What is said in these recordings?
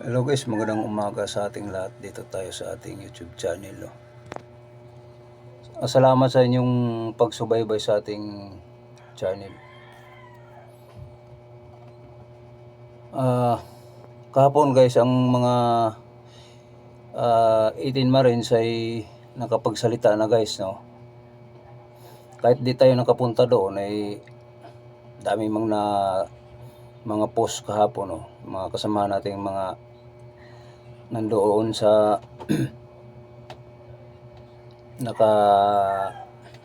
Hello guys, magandang umaga sa ating lahat. Dito tayo sa ating YouTube channel. Salamat sa inyong pagsubaybay sa ating channel. Kahapon guys, ang mga 18 Marines ay nakapagsalita na guys, no? Kahit di tayo nakapunta doon ay dami mga post kahapon, no? Mga kasama nating mga nandoon sa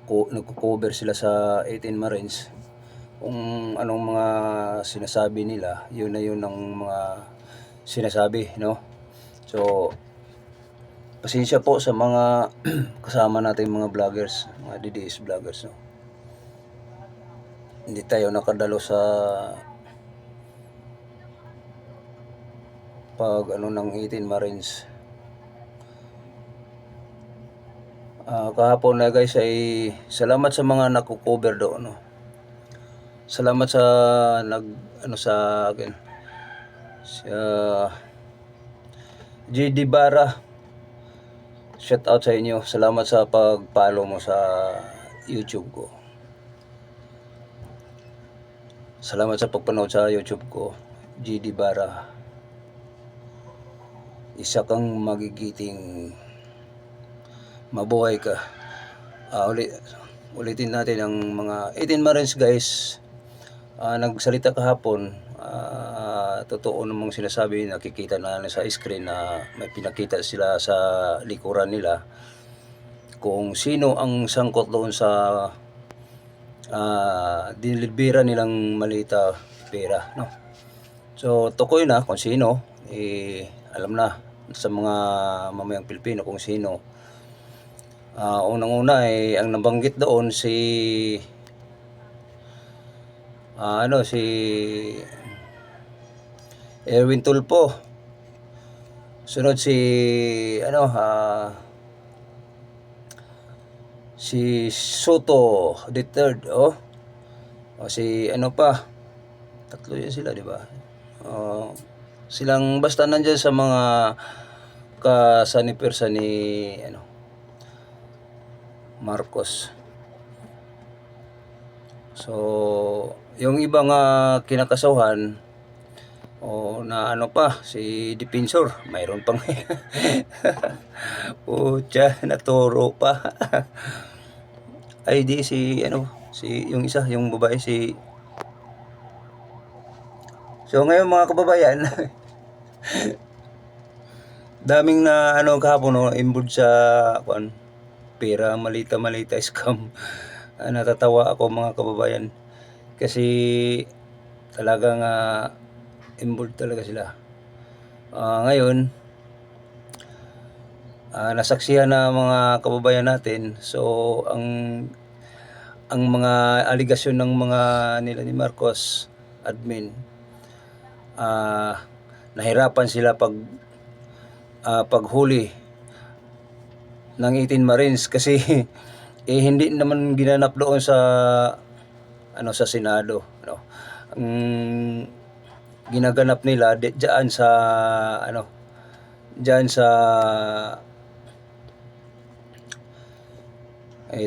nagko-cover sila sa 18 Marines. Kung anong mga sinasabi nila, yun na yun ang mga sinasabi, no? So pasensya po sa mga kasama nating mga vloggers, mga DDS vloggers, no? Hindi tayo nakadalo sa pag ng 18 Marines. Kahapon na guys ay salamat sa mga nako-cover doon, no? Salamat sa sa akin. Sa JD Bara. Shout out sa inyo. Salamat sa pag-follow mo sa YouTube ko. Salamat sa pagpanood sa YouTube ko. JD Bara. Isa kang magigiting. Mabuhay ka. Ulitin natin ang mga 18 Marines guys. Nagsalita kahapon. Totoo namang sinasabi, nakikita na sa screen na may pinakita sila sa likuran nila kung sino ang sangkot doon sa dinilibera nilang malita pera, no? So tukoy na kung sino, alam na sa mga mamayang Pilipino kung sino. Unang-una ang nabanggit doon si si Erwin Tulfo. Sunod si si Soto the third, si pa, tatlo yan sila, di ba? Silang basta nandiyan sa mga kasanipersa ni Marcos. So yung ibang kinakasuhan na pa, si Defensor, mayroon pang pucha, naturo pa. Ay di si yung isa, yung babae si. So ngayon mga kababayan, daming na kahapon involved sa pera, malita scam. Natatawa ako mga kababayan kasi talagang involved talaga sila. Ngayon nasaksihan na mga kababayan natin. So ang mga aligasyon ng mga nila ni Marcos admin, nahirapan sila paghuli ng 18 Marines kasi hindi naman ginanap doon sa sa Senado, no? Ginaganap nila diyan sa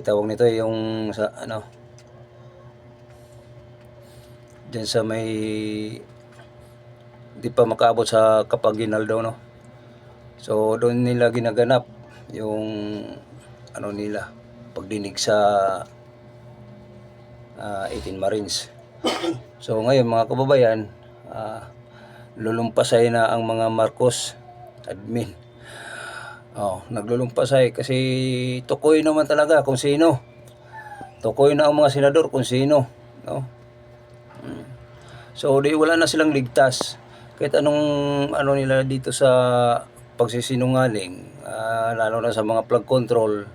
tawag nito yung sa diyan sa may di pa makaabot sa Kapaginaldo, no? So doon nila ginaganap yung nila pagdinig sa 18 Marines. So ngayon mga kababayan, lulumpasay na ang mga Marcos admin. Naglulumpasay kasi tukoy naman talaga kung sino. Tukoy na ang mga senador kung sino, no? So wala na silang ligtas. Kahit anong nila dito sa pagsisinungaling, lalo na sa mga plug control,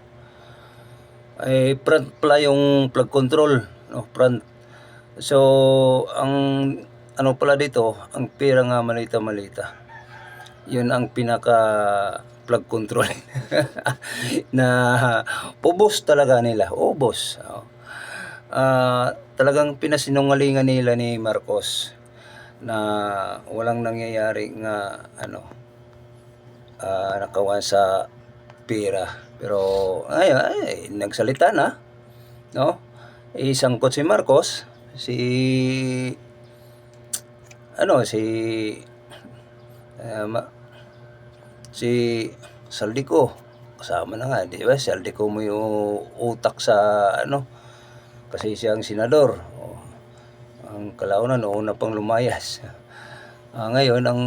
ay front pala yung plug control, no? Front. So ang pala dito, ang pera nga malita. Yun ang pinaka plug control na ubos talaga nila, ubos. Talagang pinasinungalingan nila ni Marcos na walang nangyayari nga nakawan sa pera. Pero ngayon ay nagsalita na, no? Isangkot si Marcos, si si si Saldico. Kasama na nga, di ba? Saldico mo yung utak sa kasi siyang senador. Ang kalaunan noon na pang lumayas. Ngayon ang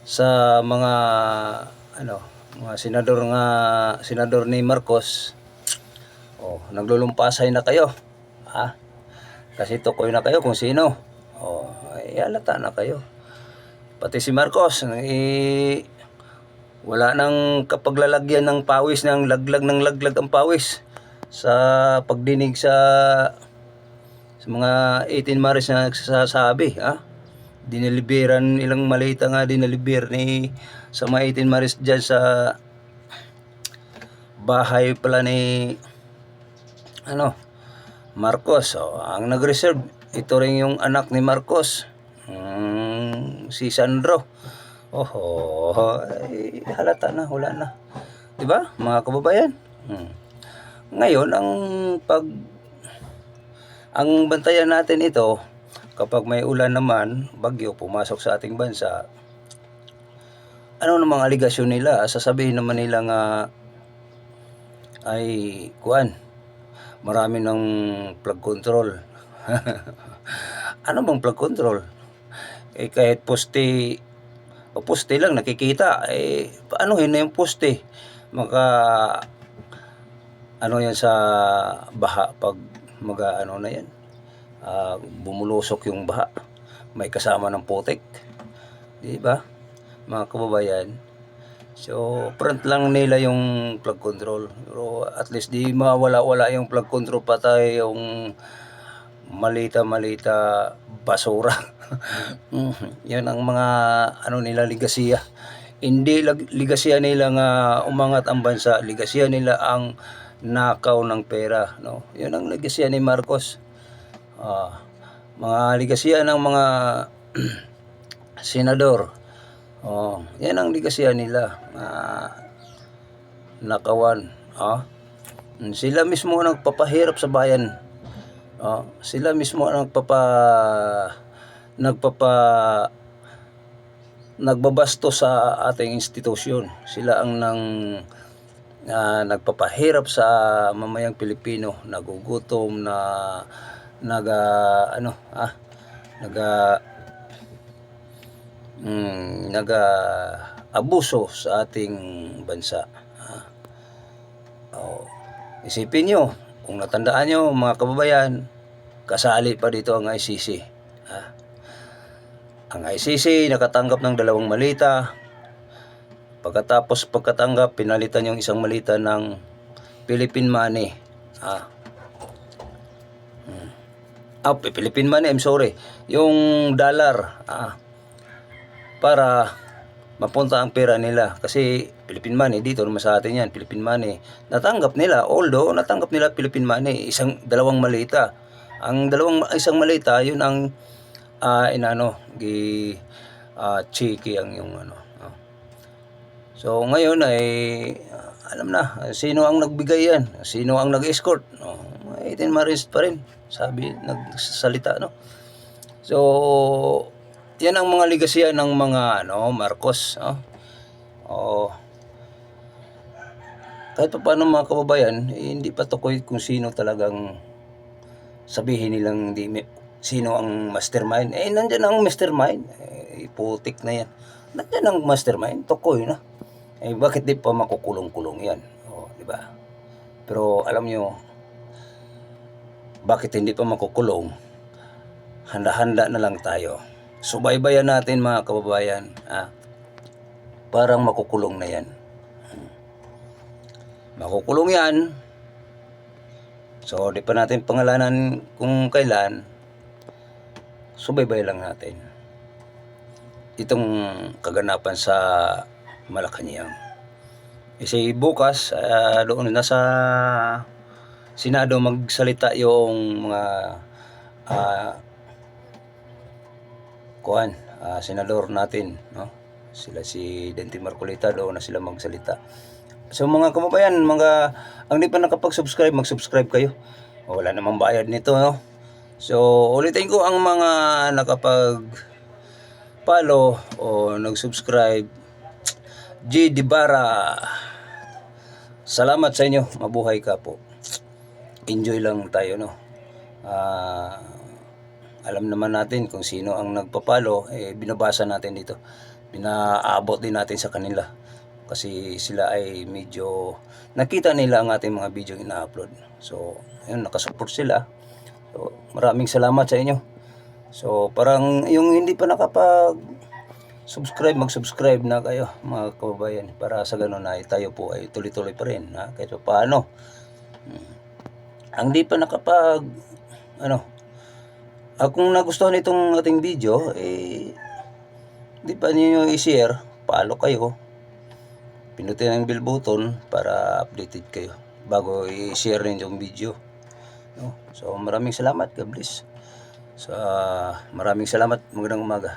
sa mga mga senador ni Marcos, naglulumpasay na kayo. Kasi tukoy na kayo kung sino. Ay halata na kayo. Pati si Marcos, wala nang kapaglalagyan ng pawis, ng laglag ang pawis sa pagdinig sa mga 18 Maris na nagsasabi. Dineliberan ilang malita nga dineliber ni sa mga 18 Maris dyan sa bahay pala ni Marcos. Ang nag-reserve ito rin yung anak ni Marcos, si Sandro. Ay, halata na, wala na. Diba, mga kababayan? Ngayon, ang bantayan natin ito, kapag may ulan naman, bagyo, pumasok sa ating bansa, ano namang aligasyon nila? Sasabihin naman nila nga, ay, marami ng plug control. Ano bang plug control? Kahit poste lang nakikita, paano na yung poste? Yan sa baha pag na yan, bumulusok yung baha, may kasama ng putik, di ba, mga kababayan? So front lang nila yung plug control, pero at least di mawala yung plug control, patay yung malita basura. Yan ang mga nila ligasiya. Hindi ligasiya nila nga umangat ang bansa, ligasiya nila ang nakaw ng pera, no? Yan ang ligasiya ni Marcos. Mga ligasiya ng mga senador, yan ang ligasiya nila, nakawan. Sila mismo ang nagpapahirap sa bayan. Sila mismo ang nagbabasto sa ating institusyon. Sila ang nagpapahirap sa mamayang Pilipino, nagugutom, abuso sa ating bansa. Isipin nyo, kung natandaan nyo mga kababayan, kasali pa dito ang ICC. Ang ICC nakatanggap ng 2 malita. Pagkatanggap, pinalitan yung isang malita ng Philippine money. Philippine money, I'm sorry. Yung dollar, para mapunta ang pera nila. Kasi Philippine money, dito naman sa atin yan, Philippine money. Natanggap nila, although natanggap nila Philippine money, 2 malita. Ang isang malita, yun ang cheeky ang yung So ngayon ay alam na sino ang nagbigay yan, sino ang nag-escort. 18 Maris pa rin, sabi, nagsasalita, no? So yan ang mga ligasiya ng mga Marcos, kahit pa paano mga kababayan, hindi pa tukoy kung sino talagang sabihin nilang sino ang mastermind. Nandiyan ang mastermind, putik na yan. Nandiyan ang mastermind, tukoy na. Bakit di pa makukulong-kulong yan? Di ba? Pero alam nyo, bakit hindi pa makukulong? Handa-handa na lang tayo. Subaybayan natin mga kababayan. Parang makukulong na yan. Makukulong yan. So, di pa natin pangalanan kung kailan. Subaybay lang natin itong kaganapan sa Malacanang. Kasi bukas, doon na sa Senado magsalita yung mga kuan, senador natin, no? Sila si Dente Marcolita, doon na sila magsalita. So mga kababayan, ang di pa nakapag-subscribe, mag-subscribe kayo. Wala namang bayad nito, no? So ulitin ko ang mga nakapag-follow o nag-subscribe. G. Dibara, salamat sa inyo. Mabuhay ka po. Enjoy lang tayo, no? Alam naman natin kung sino ang nagpapalo, binabasa natin dito. Pinaabot din natin sa kanila. Kasi sila ay medyo nakita nila ang ating mga video ina-upload. So, yun, nakasupport sila. So, maraming salamat sa inyo. So, parang yung hindi pa nakapag-subscribe, mag-subscribe na kayo mga kababayan. Para sa ganun ay tayo po ay tuloy-tuloy pa rin. Kahit paano. Ang di pa kung nagustuhan itong ating video, di pa niyo i-share, follow kayo. Pinutin ang bell button para updated kayo bago i-share rin yung video. No? So maraming salamat. God bless. So maraming salamat. Magandang umaga.